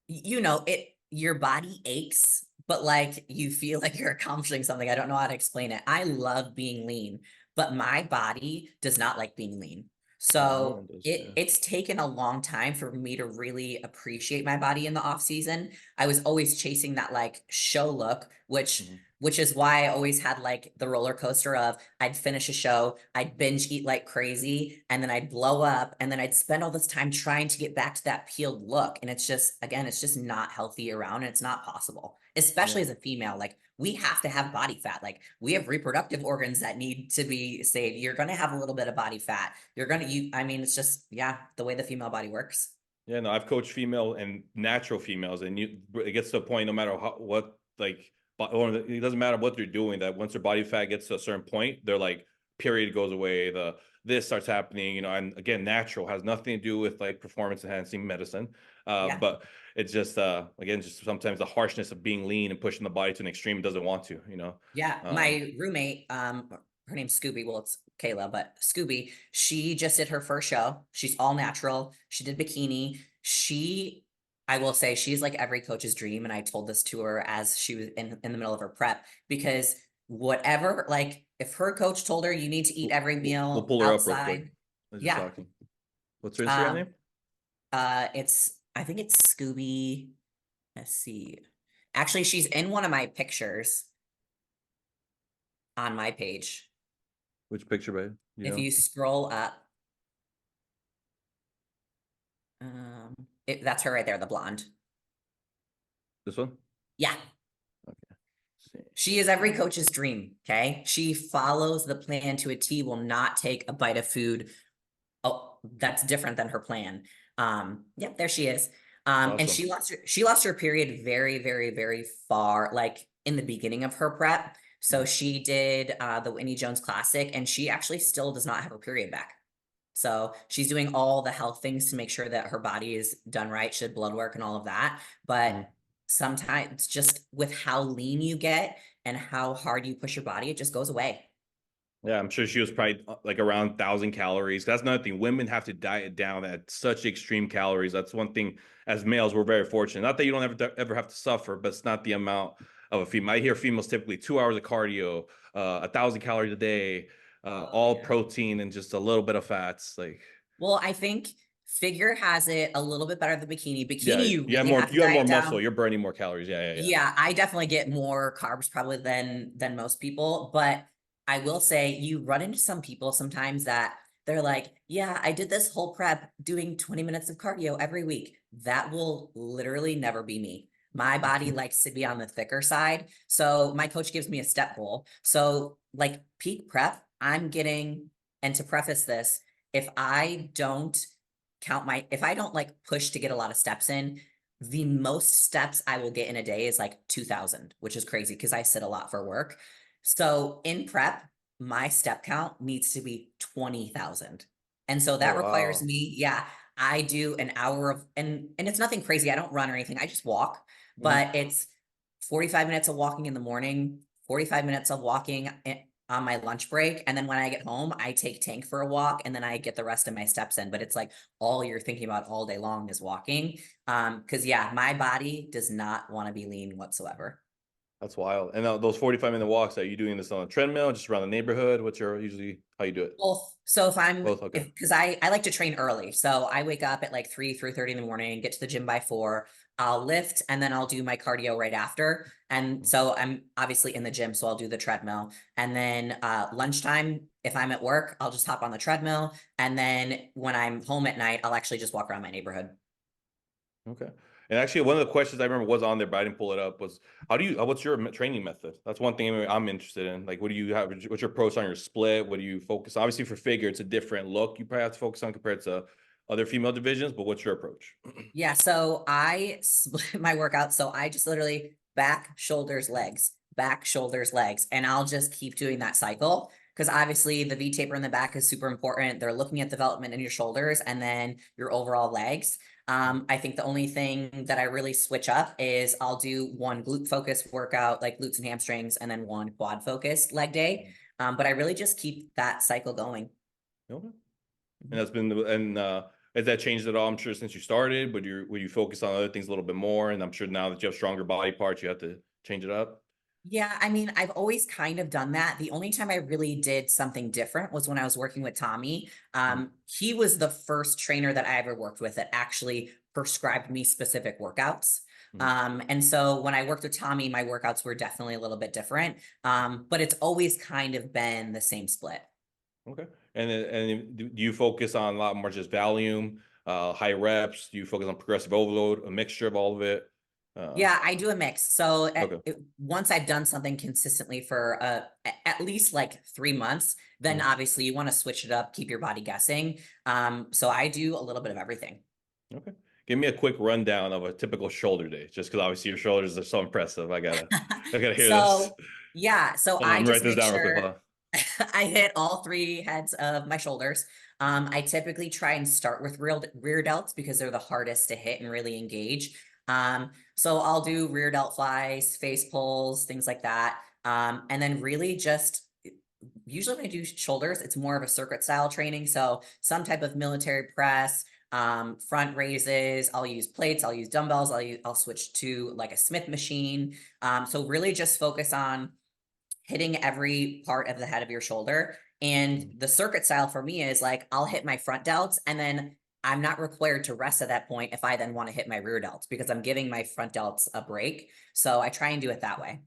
it your body aches, but like you feel like you're accomplishing something. I don't know how to explain it. I love being lean, but my body does not like being lean. Yeah, no So one does. it Yeah. it's taken a long time for me to really appreciate my body in the off season. I was always chasing that like show look, which Mhm. which is why I always had like the roller coaster of I'd finish a show, I'd binge eat like crazy, and then I'd blow up, and then I'd spend all this time trying to get back to that peeled look. And it's just, again, it's just not healthy around, and it's not possible, especially Yeah. as a female. Like we have to have body fat. Like we have reproductive organs that need to be saved. You're going to have a little bit of body fat. I mean, it's just, yeah, the way the female body works. Yeah, no, I've coached female and natural females, and it gets to a point, no matter what, like, or it doesn't matter what they're doing, that once their body fat gets to a certain point, they're like, period goes away, this starts happening, and again, natural has nothing to do with like performance enhancing medicine, Yeah. but it's just again, just sometimes the harshness of being lean and pushing the body to an extreme doesn't want to. Yeah, Um, my roommate, her name's Scooby. Well, it's Kayla, but Scooby, she just did her first show. She's all natural. She did bikini. I will say, she's like every coach's dream. And I told this to her as she was in the middle of her prep, because whatever, like if her coach told her you need to eat every We'll meal pull her up real quick outside. as you're Yeah. talking. What's her Instagram Um, name? I think it's Scooby. Let's see. Actually, she's in one of my pictures on my page. Which picture, babe? You If know? you scroll up, that's her right there, the blonde. This one? Yeah. Okay. See. She is every coach's dream. Okay. She follows the plan to a T, will not take a bite of food. Oh, that's different than her plan. Yep, there she is. And Awesome. she lost her period very, very, very far, like in the beginning of her prep. So she did the Whitney Jones Classic, and she actually still does not have her period back. So she's doing all the health things to make sure that her body is done right. She did blood work and all of that. But sometimes just with how lean you get and how hard you push your body, it just goes away. Yeah, I'm sure she was probably like around 1,000 calories. That's another thing. Women have to diet down at such extreme calories. That's one thing. As males, we're very fortunate. Not that you don't ever have to suffer, but it's not the amount of a female. I hear females typically 2 hours of cardio, 1,000 calories a day, all Yeah. protein and just a little bit of fats. Like, Well, I think figure has it a little bit better than bikini. yeah, Bikini, you you have really more. have to You have more diet muscle. down. You're burning more calories. Yeah, yeah, yeah. Yeah, I definitely get more carbs probably than most people, but I will say you run into some people sometimes that they're like, yeah, I did this whole prep doing 20 minutes of cardio every week. That will literally never be me. My body likes to be on the thicker side. So my coach gives me a step goal. So like peak prep, I'm getting, and to preface this, if I don't if I don't like push to get a lot of steps in, the most steps I will get in a day is like 2,000, which is crazy because I sit a lot for work. So in prep, my step count needs to be 20,000. And so Oh that requires wow. me, yeah, I do an hour of, and it's nothing crazy. I don't run or anything. I just walk, but it's 45 minutes of walking in the morning, 45 minutes of walking on my lunch break. And then when I get home, I take Tank for a walk and then I get the rest of my steps in. But it's like all you're thinking about all day long is walking. Because yeah, my body does not want to be lean whatsoever. That's wild. And those 45-minute walks, are you doing this on a treadmill, just around the neighborhood? What's your usually how you do it? Both. So if I'm, Both. Okay. because I like to train early. So I wake up at like 3:30 in the morning, get to the gym by 4. I'll lift and then I'll do my cardio right after. And so I'm obviously in the gym, so I'll do the treadmill. And then lunchtime, if I'm at work, I'll just hop on the treadmill. And then when I'm home at night, I'll actually just walk around my neighborhood. Okay. And actually, one of the questions I remember was on there, but I didn't pull it up. Was how do you? What's your training method? That's one thing I'm interested in. Like, what do you have? What's your approach on your split? What do you focus? Obviously, for figure, it's a different look. You probably have to focus on compared to other female divisions. But what's your approach? Yeah, so I split my workout. So I just literally back, shoulders, legs, and I'll just keep doing that cycle because obviously the V taper in the back is super important. They're looking at development in your shoulders and then your overall legs. I think the only thing that I really switch up is I'll do one glute focused workout, like glutes and hamstrings, and then one quad focused leg day. But I really just keep that cycle going. Okay. And that's been and has that changed at all? I'm sure since you started, but you focus on other things a little bit more? And I'm sure now that you have stronger body parts, you have to change it up. Yeah, I mean, I've always kind of done that. The only time I really did something different was when I was working with Tommy. He was the first trainer that I ever worked with that actually prescribed me specific workouts. And so when I worked with Tommy, my workouts were definitely a little bit different. But it's always kind of been the same split. Okay. And do you focus on a lot more just volume, high reps? Do you focus on progressive overload, a mixture of all of it? Yeah, I do a mix. So Okay. once I've done something consistently for at least like 3 months, then obviously you want to switch it up, keep your body guessing. So I do a little bit of everything. Okay. Give me a quick rundown of a typical shoulder day, just because obviously your shoulders are so impressive. I gotta hear this. So yeah, so Hold on, I let me write just this make down real quick. Hold sure on. I hit all 3 heads of my shoulders. I typically try and start with rear delts because they're the hardest to hit and really engage. So I'll do rear delt flies, face pulls, things like that. And then really just usually when I do shoulders, it's more of a circuit style training. So some type of military press, front raises, I'll use plates, I'll use dumbbells, I'll switch to like a Smith machine. So really just focus on hitting every part of the head of your shoulder. And the circuit style for me is like, I'll hit my front delts and then I'm not required to rest at that point if I then want to hit my rear delts because I'm giving my front delts a break. So I try and do it that way.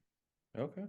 Okay.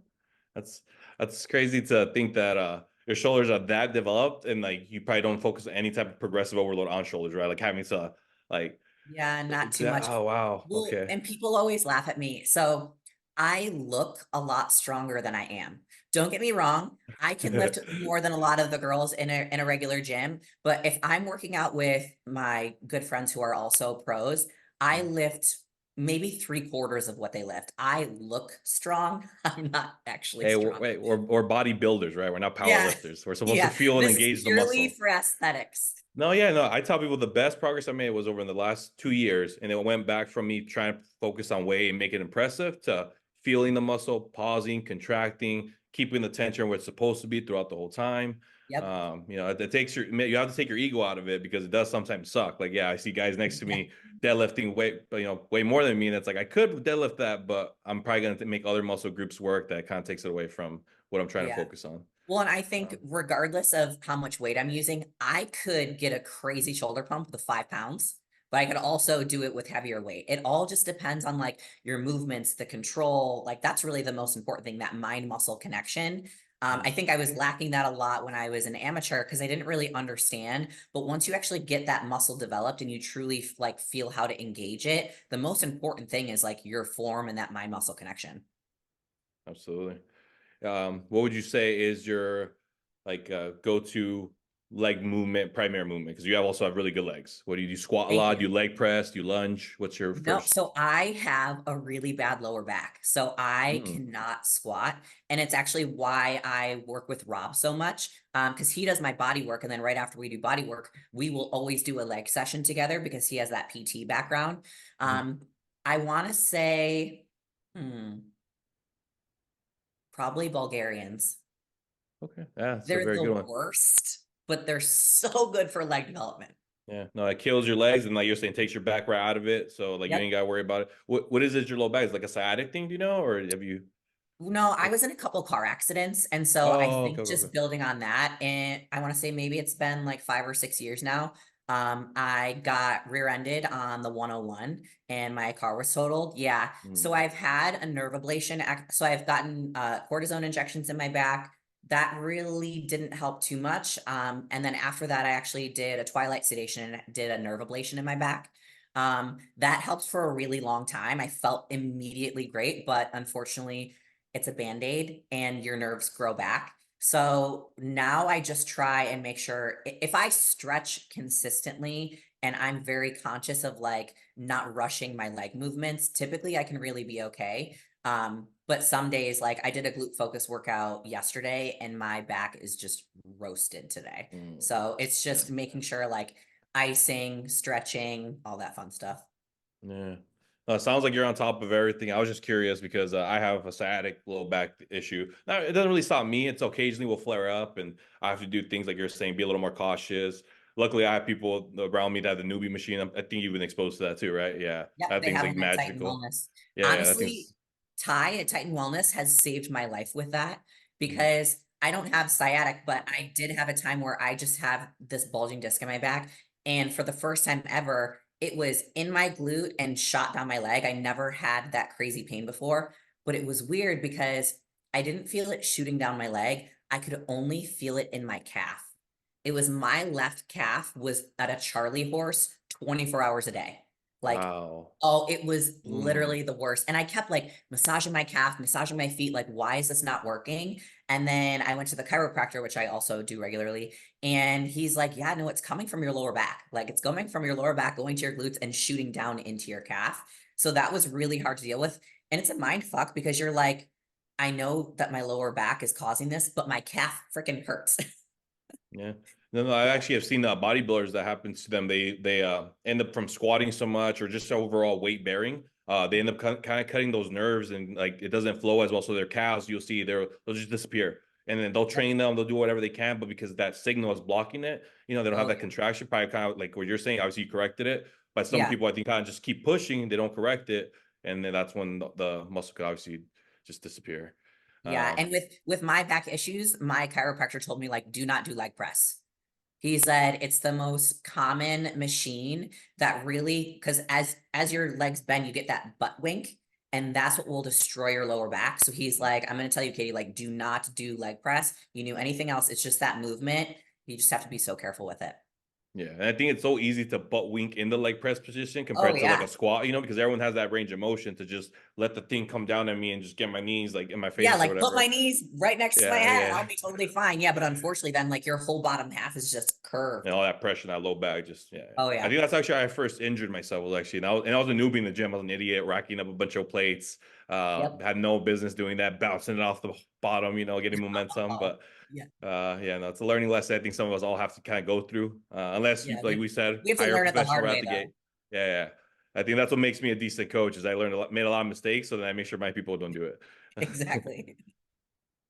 That's crazy to think that your shoulders are that developed and like you probably don't focus on any type of progressive overload on shoulders, right? Like having to like Yeah, not too that. much. Oh wow. Well, Okay. and people always laugh at me. So I look a lot stronger than I am. Don't get me wrong. I can lift more than a lot of the girls in a regular gym, but if I'm working out with my good friends who are also pros, I lift maybe 3/4 of what they lift. I look strong. I'm not actually Hey, strong. wait, or bodybuilders, right? We're not power Yeah. lifters. We're supposed to Yeah. feel and This is engage the purely muscle. for aesthetics. No, yeah, no. I tell people the best progress I made was over in the last 2 years, and it went back from me trying to focus on weight and make it impressive to feeling the muscle, pausing, contracting, keeping the tension where it's supposed to be throughout the whole time. Yep. It takes you have to take your ego out of it because it does sometimes suck. Like, yeah, I see guys next to me deadlifting way more than me, and it's like I could deadlift that, but I'm probably going to make other muscle groups work. That kind of takes it away from what I'm trying to Yeah. focus on. Well, and I think Um, regardless of how much weight I'm using, I could get a crazy shoulder pump with 5 pounds, but I could also do it with heavier weight. It all just depends on like your movements, the control. Like that's really the most important thing, that mind muscle connection. I think I was lacking that a lot when I was an amateur because I didn't really understand. But once you actually get that muscle developed and you truly like feel how to engage it, the most important thing is like your form and that mind muscle connection. Absolutely. What would you say is your like go-to leg movement, primary movement? Because you also have really good legs. What do you do? Squat a Thank lot? Do you. you leg press? Do you lunge? What's your No, first? so I have a really bad lower back. So I Mm, cannot squat. And it's actually why I work with Rob so much. Because he does my body work. And then right after we do body work, we will always do a leg session together because he has that PT background. mhm. I want to say, hmm, probably Bulgarians. Okay, yeah, that's a They're very good the one. worst, but they're so good for leg development. Yeah, no, it kills your legs, and like you're saying, takes your back right out of it. So like you Yep. ain't got to worry about it. What is it? Your low back is like a sciatic thing, do you know, or have you? No, I Like, was in a couple car accidents. And so I oh, okay, think okay, okay. just building on that, and I want to say maybe it's been like 5 or 6 years now. I got rear-ended on the 101 and my car was totaled. Yeah. So Mm, I've had a nerve ablation. So I've gotten cortisone injections in my back. That really didn't help too much. And then after that, I actually did a twilight sedation and did a nerve ablation in my back. That helped for a really long time. I felt immediately great, but unfortunately, it's a band-aid and your nerves grow back. So now I just try and make sure if I stretch consistently and I'm very conscious of like not rushing my leg movements, typically I can really be okay. But some days, like I did a glute focus workout yesterday and my back is just roasted today. mm. So it's just making sure like icing, stretching, all that fun stuff. Yeah. It sounds like you're on top of everything. I was just curious because I have a sciatic low back issue. Now, it doesn't really stop me. It's occasionally will flare up, and I have to do things like you're saying, be a little more cautious. Luckily, I have people around me that have the newbie machine. I think you've been exposed to that too, right? Yeah, Yep, that they thing's have like them at Titan magical. Wellness. Yeah, that Honestly, thing's. Ty at Titan Wellness has saved my life with that Mhm, because I don't have sciatic, but I did have a time where I just have this bulging disc in my back. And for the first time ever, it was in my glute and shot down my leg. I never had that crazy pain before, but it was weird because I didn't feel it shooting down my leg. I could only feel it in my calf. It was my left calf was at a Charlie horse 24 hours a day. Like, wow. oh, it was Mm, literally the worst. And I kept like massaging my calf, massaging my feet, like, why is this not working? And then I went to the chiropractor, which I also do regularly. And he's like, yeah, no, it's coming from your lower back. Like it's coming from your lower back, going to your glutes and shooting down into your calf. So that was really hard to deal with. And it's a mind fuck because you're like, I know that my lower back is causing this, but my calf freaking hurts. yeah. No, I Yeah. actually have seen bodybuilders that happens to them. They end up from squatting so much or just overall weight bearing. They end up kind of cutting those nerves and like it doesn't flow as well. So their calves, you'll see, they'll just disappear. And then they'll Yep. train them, they'll do whatever they can, but because that signal is blocking it, they don't have Oh, that yeah. contraction. Probably kind of like what you're saying. Obviously, you corrected it, but some Yeah. people I think kind of just keep pushing, they don't correct it, and then that's when the muscle could obviously just disappear. Yeah, and with my back issues, my chiropractor told me like, do not do leg press. He said it's the most common machine that really, because as your legs bend, you get that butt wink, and that's what will destroy your lower back. So he's like, I'm gonna tell you, Katie, like, do not do leg press. You knew anything else, it's just that movement. You just have to be so careful with it. Yeah, and I think it's so easy to butt wink in the leg press position Oh compared to like yeah. a squat, because everyone has that range of motion to just let the thing come down on me and just get my knees like in my Yeah, face or like put whatever. my knees right next to my Yeah, head. yeah. I'll be totally fine. Yeah, but unfortunately, then like your whole bottom half is just And curved. all that pressure, that low back, just yeah. Oh I yeah. think that's actually how I first injured myself was actually, and I was a newbie in the gym. I was an idiot racking up a bunch of plates. Yep. Had no business doing that, bouncing it off the bottom, getting momentum. Oh, But yeah. yeah, no, it's a learning lesson. I think some of us all have to kind of go through, unless you, Yeah. like we said, We have to hire a learn it the professional hard right out way the though. gate. Yeah, yeah. I think that's what makes me a decent coach is I learned made a lot of mistakes, so then I make sure my people don't do it. Exactly.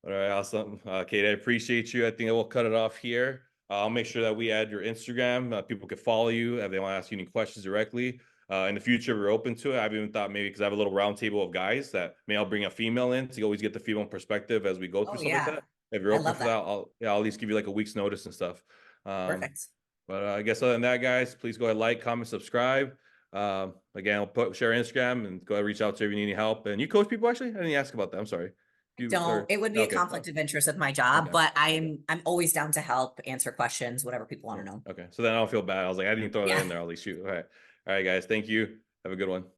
All right, awesome. Kate, I appreciate you. I think I will cut it off here. I'll make sure that we add your Instagram. People can follow you if they want to ask you any questions directly. In the future, we're open to it. I've even thought maybe because I have a little round table of guys that maybe I'll bring a female in to always get the female perspective as we go through Oh stuff like yeah. that. If you're I open love for that. that, I'll at least give you like a week's notice and stuff. Perfect. But I guess other than that, guys, please go ahead, like, comment, subscribe. Again, I'll share Instagram and go ahead, reach out to if you need any help. And you coach people actually? I didn't ask about that. I'm sorry. You Don't, or it would be a okay. conflict of interest with my job, Okay. but Okay. I'm always down to help, answer questions, whatever people want Yeah. to know. Okay. So then I don't feel bad. I was like, I didn't throw that Yeah. in there. I'll at least shoot. All right. All right, guys. Thank you. Have a good one.